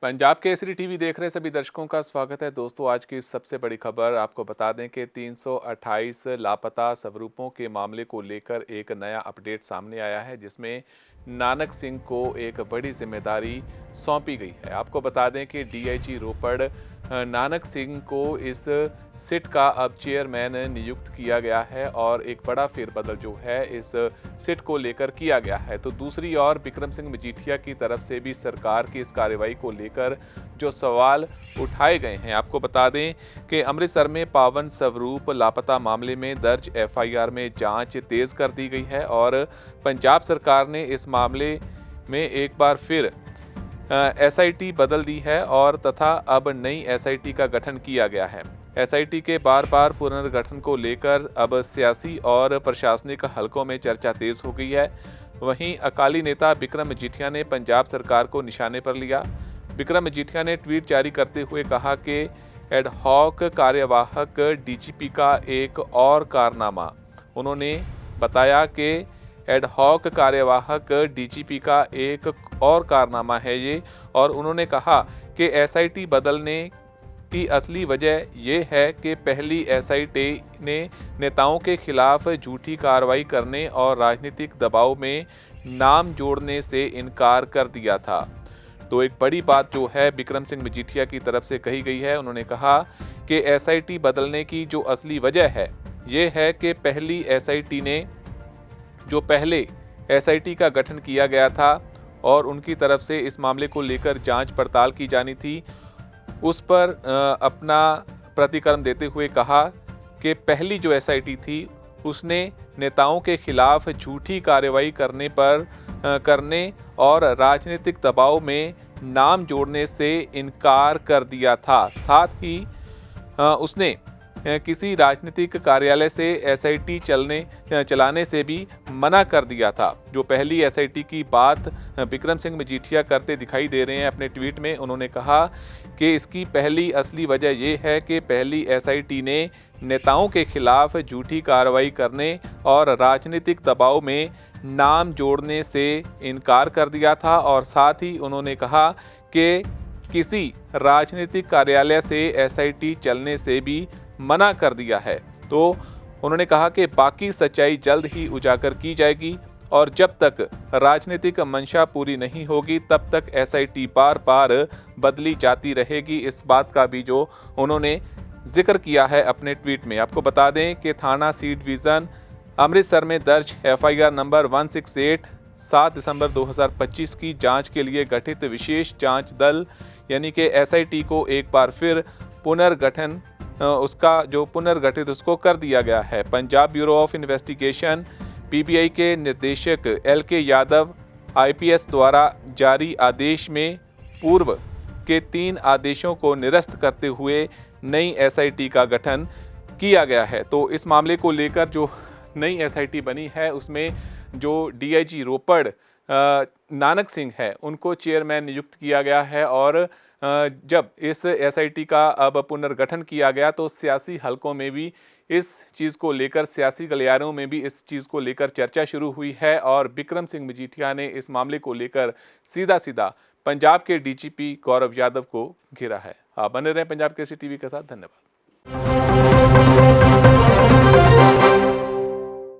Punjab Kesari TV देख रहे सभी दर्शकों का स्वागत है। दोस्तों, आज की सबसे बड़ी खबर आपको बता दें कि 328 लापता स्वरूपों के मामले को लेकर एक नया अपडेट सामने आया है, जिसमें नानक सिंह को एक बड़ी जिम्मेदारी सौंपी गई है। आपको बता दें कि डीआईजी रोपड़ नानक सिंह को इस सिट का अब चेयरमैन नियुक्त किया गया है और एक बड़ा फेरबदल जो है इस सिट को लेकर किया गया है। तो दूसरी ओर बिक्रम सिंह मजीठिया की तरफ से भी सरकार की इस कार्रवाई को लेकर जो सवाल उठाए गए हैं। आपको बता दें कि अमृतसर में पावन स्वरूप लापता मामले में दर्ज एफआईआर में जांच तेज कर दी गई है और पंजाब सरकार ने इस मामले में एक बार फिर एसआईटी बदल दी है और तथा अब नई एसआईटी का गठन किया गया है। एसआईटी के बार बार पुनर्गठन को लेकर अब सियासी और प्रशासनिक हलकों में चर्चा तेज हो गई है। वहीं अकाली नेता बिक्रम मजीठिया ने पंजाब सरकार को निशाने पर लिया। बिक्रम मजीठिया ने ट्वीट जारी करते हुए कहा कि एडहॉक कार्यवाहक डीजीपी का एक और कारनामा। उन्होंने बताया कि एडहॉक कार्यवाहक डीजीपी का एक और कारनामा है ये, और उन्होंने कहा कि एसआईटी बदलने की असली वजह यह है कि पहली एसआईटी ने नेताओं के खिलाफ झूठी कार्रवाई करने और राजनीतिक दबाव में नाम जोड़ने से इनकार कर दिया था। तो एक बड़ी बात जो है बिक्रम सिंह मजीठिया की तरफ से कही गई है। उन्होंने कहा कि एसआईटी बदलने की जो असली वजह है ये है कि पहली एसआईटी ने जो पहले एसआईटी का गठन किया गया था और उनकी तरफ से इस मामले को लेकर जांच पड़ताल की जानी थी, उस पर अपना प्रतिक्रम देते हुए कहा कि पहली जो एसआईटी थी उसने नेताओं के खिलाफ झूठी कार्रवाई करने और राजनीतिक दबाव में नाम जोड़ने से इनकार कर दिया था। साथ ही उसने किसी राजनीतिक कार्यालय से एसआईटी चलाने से भी मना कर दिया था। जो पहली एसआईटी की बात बिक्रम सिंह मजीठिया करते दिखाई दे रहे हैं अपने ट्वीट में, उन्होंने कहा कि इसकी पहली असली वजह यह है कि पहली एसआईटी ने नेताओं के खिलाफ झूठी कार्रवाई करने और राजनीतिक दबाव में नाम जोड़ने से इनकार कर दिया था, और साथ ही उन्होंने कहा कि किसी राजनीतिक कार्यालय से एसआईटी चलने से भी मना कर दिया है। तो उन्होंने कहा कि बाकी सच्चाई जल्द ही उजागर की जाएगी और जब तक राजनीतिक मंशा पूरी नहीं होगी तब तक एसआईटी बार बार बदली जाती रहेगी। इस बात का भी जो उन्होंने जिक्र किया है अपने ट्वीट में। आपको बता दें कि थाना सी डिवीज़न अमृतसर में दर्ज एफआईआर नंबर 168 7 दिसंबर 2025 की जांच के लिए गठित विशेष जांच दल यानी कि एसआईटी को एक बार फिर पुनर्गठन उसको कर दिया गया है। Punjab bureau of investigation PBI के निदेशक एलके यादव आईपीएस द्वारा जारी आदेश में पूर्व के 3 आदेशों को निरस्त करते हुए नई एसआईटी का गठन किया गया है। तो इस मामले को लेकर जो नई एसआईटी बनी है उसमें जो डीआईजी रोपड़ नानक सिंह है उनको चेयरमैन नियुक्त किया गया है, और जब इस एसआईटी का अब पुनर्गठन किया गया तो सियासी हलकों में भी इस चीज़ को लेकर, सियासी गलियारों में भी इस चीज़ को लेकर चर्चा शुरू हुई है और बिक्रम सिंह मजीठिया ने इस मामले को लेकर सीधा सीधा पंजाब के डीजीपी गौरव यादव को घेरा है। आप बने रहें पंजाब केसरी टीवी के साथ। धन्यवाद।